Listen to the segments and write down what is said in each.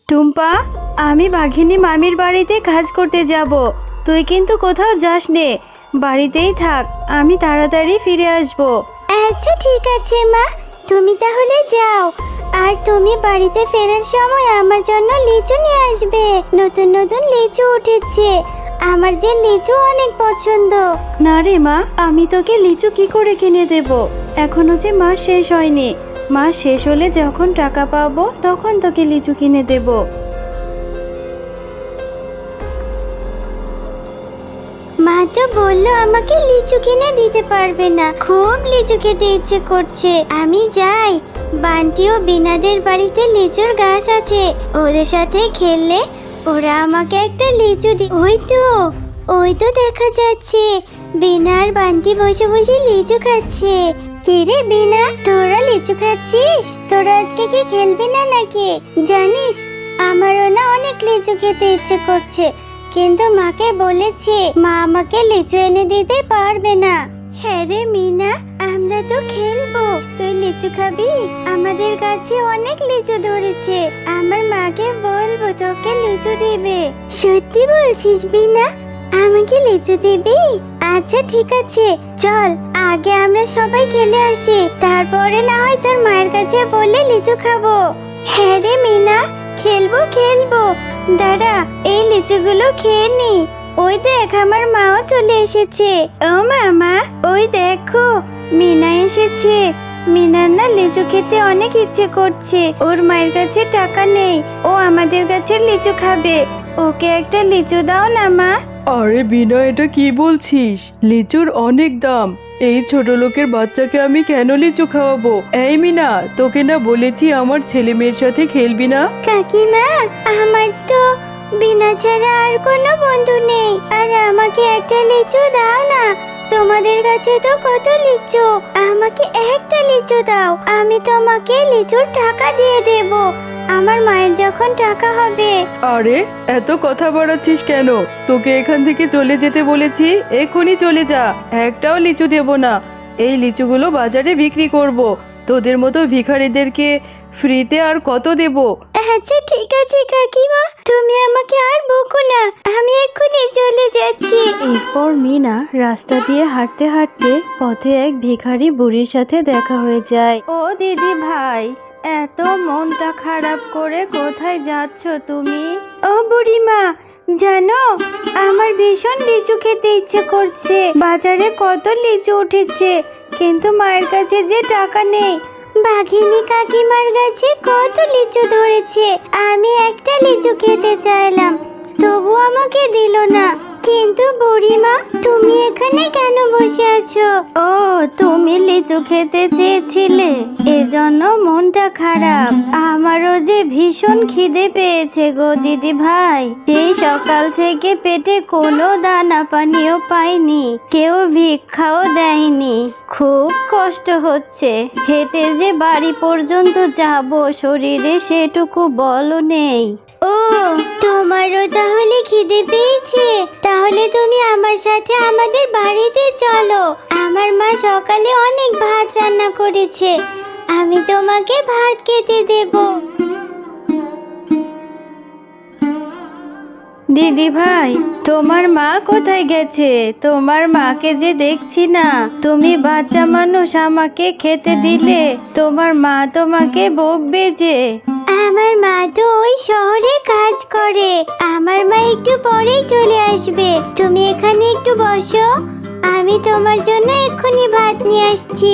টুম্পা, আমি বাঘিনী মামির বাড়িতে কাজ করতে যাব। তুই কিন্তু কোথাও যাস নে, বাড়িতেই থাক, আমি তাড়াতাড়ি ফিরে আসব। আচ্ছা ঠিক আছে মা, তুমি তাহলে যাও। আর তুমি বাড়িতে ফেরার সময় আমার জন্য লিচু নিয়ে আসবে। নতুন নতুন লিচু উঠেছে, আমার যে লিচু অনেক পছন্দ। না রে মা, আমি তোকে লিচু কি করে কিনে দেব? এখনো যে মাস শেষ হয়নি, মাস শেষ হলে যখন টাকা পাবো তখন তোকে লিচু কিনে দেব। মা তো বললো আমাকে লিচু কিনে দিতে পারবে না। খুব লিচু খেতে ইচ্ছে করছে, আমি যাই। বান্টি ও বিনাদের বাড়িতে লিচুর গাছ আছে, ওদের সাথে খেললে ওরা আমাকে একটা লিচু ওই তো দেখা যাচ্ছে বিনা আর বান্টি বসে বসে লিচু খাচ্ছে। কিরে বিনা, তোরা লিচু খাচ্ছিস? তোরা আজকে কি খেলবি না নাকি? জানিস আমারও না অনেক লিচু খেতে ইচ্ছে করছে, কিন্তু মাকে বলেছি মা আমাকে লিচু এনে দিতে পারবে না। হ্যাঁ রে মিনা, আমরা তো খেলবো, তুই লিচু খাবি? আমাদের গাছে অনেক লিচু ধরেছে, আমার মাকে বলবো তোকে লিচু দিবে। সত্যি বলছিস বিনা, আমাকে লিচু দিবি? আচ্ছা ঠিক আছে, চল আগে আমরা সবাই খেলে আসি, তারপরে না হয় তোর মায়ের কাছে বলে লিচু খাবো। হ্যাঁ রে মিনা, খেলবো খেলবো। দাদা, এই লিচুগুলো খেয়ে নি। ওই দেখ আমার মাও চলে এসেছে। ও মামা, ওই দেখো মিনা এসেছে। মিনার না লিচু খেতে অনেক ইচ্ছে করছে, ওর মায়ের কাছে টাকা নেই, ও আমাদের গাছের লিচু খাবে। ওকে একটা লিচু দাও না মা। আরে বিনা, এটা কি বলছিস? লিচুর অনেক দাম, এই ছোট লোকের বাচ্চাকে আমি কেন লিচু খাওয়াবো? এই মিনা, তোকে না বলেছি আমার ছেলে মেয়ের সাথে খেলবি না? কাকিমা, আমার তো বিনা ছাড়া আর কোনো বন্ধু নেই, আর আমাকে একটা লিচু দাও না। তোমাদের কাছে তো কত লিচু, আমাকে একটা লিচু দাও, আমি তোমাকে লিচুর টাকা দিয়ে দেব আমার মায়ের যখন টাকা হবে। আরে এত কথা বাড়াচ্ছিস কেন? তোকে এখান থেকে চলে যেতে বলেছি, এক্ষুনি চলে যা। একটাও লিচু দেব না, এই লিচুগুলো বাজারে বিক্রি করব। তোদের মতো ভিখারিদেরকে ফ্রিতে আর কত দেব? আচ্ছা ঠিক আছে কাকিমা, তুমি আমাকে আর বকো না, আমি এক্ষুনি চলে যাচ্ছি। এরপর মিনা রাস্তা দিয়ে হাঁটতে হাঁটতে পথে এক ভিখারি বুড়ির সাথে দেখা হয়ে যায়। ও দিদি ভাই, এত মনটা খারাপ করে কোথায় যাচ্ছ তুমি? ও বুড়িমা, জানো আমার ভীষণ লিচু খেতে ইচ্ছে করছে, বাজারে কত লিচু উঠেছে, কিন্তু মায়ের কাছে যে টাকা নেই। বাঘিনী কাকিমার কাছে কত লিচু ধরেছে, আমি একটা লিচু খেতে চাইলাম, তবু আমাকে দিল না। কিন্তু বুড়িমা, তুমি এখানে কেন বসে আছো? ও, তুমি লিচু খেতে চেয়েছিলে, এজন্য মনটা খারাপ। আমারও যে ভীষণ খিদে পেয়েছে গো দিদি ভাই, সেই সকাল থেকে পেটে কোনো দানা পানিও পাইনি, কেউ ভিক্ষাও দেয়নি, খুব কষ্ট হচ্ছে। হেঁটে যে বাড়ি পর্যন্ত যাব, শরীরে সেটুকু বলও নেই। ও, তোমারও তাহলে খিদে পেয়েছে? তাহলে তুমি আমার সাথে আমাদের বাড়িতে চলো, আমার মা সকালে অনেক ভাত রান্না করেছে, আমি তোমাকে ভাত খেতে দেব। দিদি ভাই, তোমার মা কোথায় গেছে? তোমার মাকে যে দেখছি না। তুমি বাচ্চা মানুষ, আমাকে খেতে দিলে তোমার মা তোমাকে বকবে যে। আমার মা তো ওই শহরে কাজ করে, আমার মা একটু পরেই চলে আসবে, তুমি এখানে একটু বসো, আমি তোমার জন্য এক্ষুনি ভাত নিয়ে আসছি।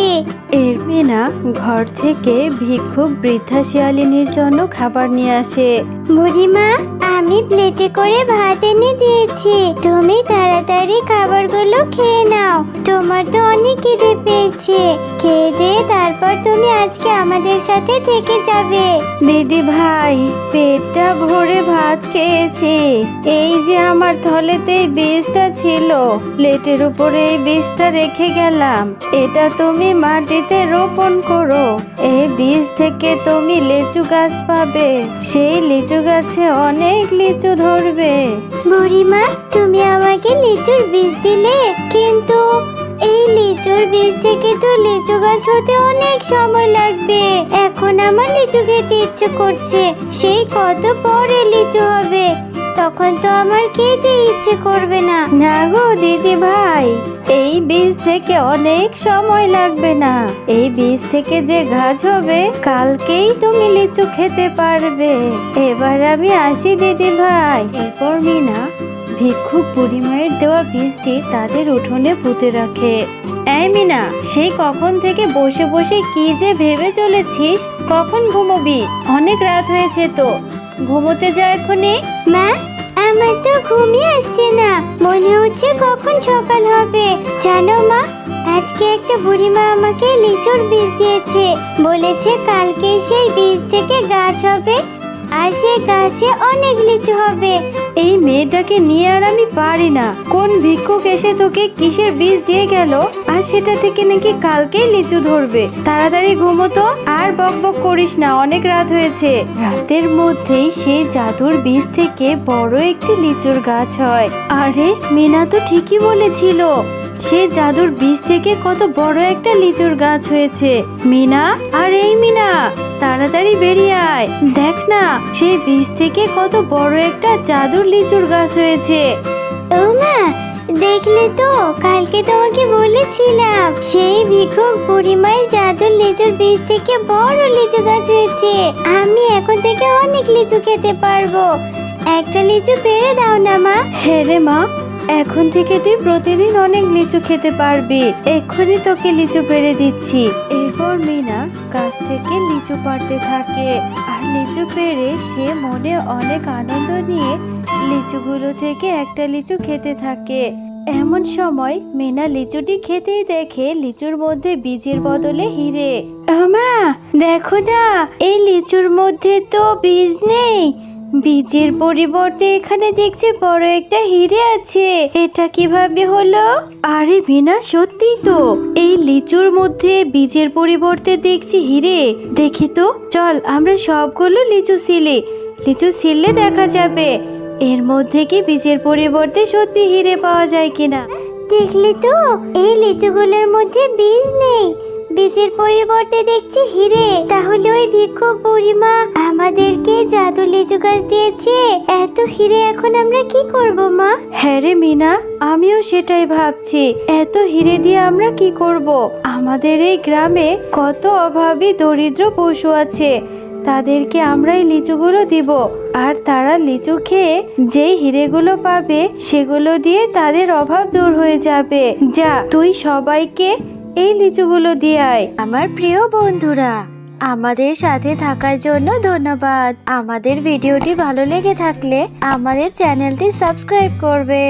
এর মিনা ঘর থেকে ভিক্ষুক বৃদ্ধা শিয়ালিনীর জন্য খাবার নিয়ে আসে। বুড়িমা, আমি প্লেটে করে ভাত এনে দিয়েছি, তুমি তাড়াতাড়ি খাবারগুলো খেয়ে নাও, তোমার তো অনেক খিদে পেয়েছে, খেয়ে দিয়ে তারপর তুমি আজকে আমাদের সাথে থেকে যাবে। দিদি ভাই, পেটটা ভরে ভাত খেয়েছি, এই যে আমার থলেতে বীজটা ছিল, প্লেটের উপরে এই বীজটা রেখে গেলাম, এটা তুমি মাটিতে রোপণ করো, এই বীজ থেকে তুমি লিচু গাছ পাবে, সেই লিচু গাছে অনেক লিচু ধরবে। বুড়িমা, তুমি আমাকে লিচুর বীজ দিলে, কিন্তু এই লিচুর বীজ থেকে তো লিচু গাছ হতে অনেক সময় লাগবে। এখন আমার লিচু খেতে ইচ্ছে করছে, সেই কত পরে লিচু হবে, তখন তো আমার খেতে ইচ্ছে করবে না। না গো দিদি ভাই, এই বীজ থেকে অনেক সময় লাগবে না। এই বীজ থেকে যে গাছ হবে কালকেই তুমি লিচু খেতে পারবে। এবার আমি আসি দিদি ভাই। এরপর মিনা ভিক্ষুক বুড়িমায়ের দেওয়া বীজটি তাদের উঠোনে পুঁতে রাখে। এই মিনা, সেই কখন থেকে বসে বসে কি যে ভেবে চলেছিস? কখন ঘুমোবি? অনেক রাত হয়েছে তো, ঘুমোতে যা এখনই। মা, আমার তো ঘুমই আসছে না, মনে হচ্ছে কখন সকাল হবে। জানো মা, আজকে একটা বুড়িমা আমাকে লিচুর বীজ দিয়েছে, বলেছে কালকে সেই বীজ থেকে গাছ হবে আর সেই গাছে অনেক লিচু হবে। এই মেয়েটাকে নিয়ে আর আমি পারি না। কোন ভিক্ষুক এসে তোকে কিসের বীজ দিয়ে গেল আর সেটা থেকে নাকি কালকেই লিচু ধরবে। তাড়াতাড়ি ঘুমোতো, আর বকবক করিস না, অনেক রাত হয়েছে। রাতের মধ্যেই সেই জাদুর বীজ থেকে বড় একটি লিচুর গাছ হয়। আরে মিনা তো ঠিকই বলেছিল, সে জাদুর বীজ থেকে কত বড় একটা লিচুর গাছ হয়েছে। মিনা, আর এই মিনা, তাড়াতাড়ি বেরিয়ে আয়, দেখ না সেই বীজ থেকে কত বড় একটা জাদুর লিচুর গাছ হয়েছে। ও মা, দেখলে তো, কালকে তোমাকে বলেছিলাম সেই ভিক্ষুক বুড়িমায়ের জাদুর লিচুর বীজ থেকে বড় লিচু গাছ হয়েছে। আমি এখন থেকে অনেক লিচু খেতে পারবো। একটা লিচু পেড়ে দাও না মা। হ্যাঁ রে মা, এখন থেকে তুই প্রতিদিন অনেক লিচু খেতে পারবি। এক্ষুনি তোকে লিচু পেড়ে দিচ্ছি। এরপর মিনা গাছ থেকে লিচু পাড়তে থাকে আর লিচু পেড়ে সে মনে অনেক আনন্দ নিয়ে লিচুগুলো থেকে একটা লিচু খেতে থাকে। এমন সময় মিনা লিচুটি খেতেই দেখে লিচুর মধ্যে বীজের বদলে হিরে। মা দেখো না, এই লিচুর মধ্যে তো বীজ নেই, বীজের পরিবর্তে এখানে দেখছি বড় একটা হিরে আছে। এটা কিভাবে হলো? আরে বিনা, সত্যি তো, এই লিচুর মধ্যে বীজের পরিবর্তে দেখছি হিরে। দেখি তো, চল আমরা সবগুলো লিচু ছিলে দেখা যাবে এর মধ্যে কি বীজের পরিবর্তে সত্যি হিরে পাওয়া যায় কিনা। দেখলি তো, এই লিচুগুলোর মধ্যে বীজ নেই, বীজের পরিবর্তে দেখছি হিরে। তাহলে ওই ভিক্ষুক বুড়িমা আমাদেরকে জাদু লিচু গাছ দিয়েছে। এত হিরে এখন আমরা কি করব মা? হ্যাঁ রে মিনা, আমিও সেটাই ভাবছি, এত হিরে দিয়ে আমরা কি করব? আমাদের এই গ্রামে কত অভাবী দরিদ্র পশু আছে, তাদেরকে আমরা এই লিচুগুলো দিব, আর তারা লিচু খেয়ে যেই হিরেগুলো পাবে সেগুলো দিয়ে তাদের অভাব দূর হয়ে যাবে। যা, তুই সবাইকে এই লিচুগুলো দিয়ে আয়। আমার প্রিয় বন্ধুরা, আমাদের সাথে থাকার জন্য ধন্যবাদ। আমাদের ভিডিওটি ভালো লেগে থাকলে আমাদের চ্যানেলটি সাবস্ক্রাইব করবে।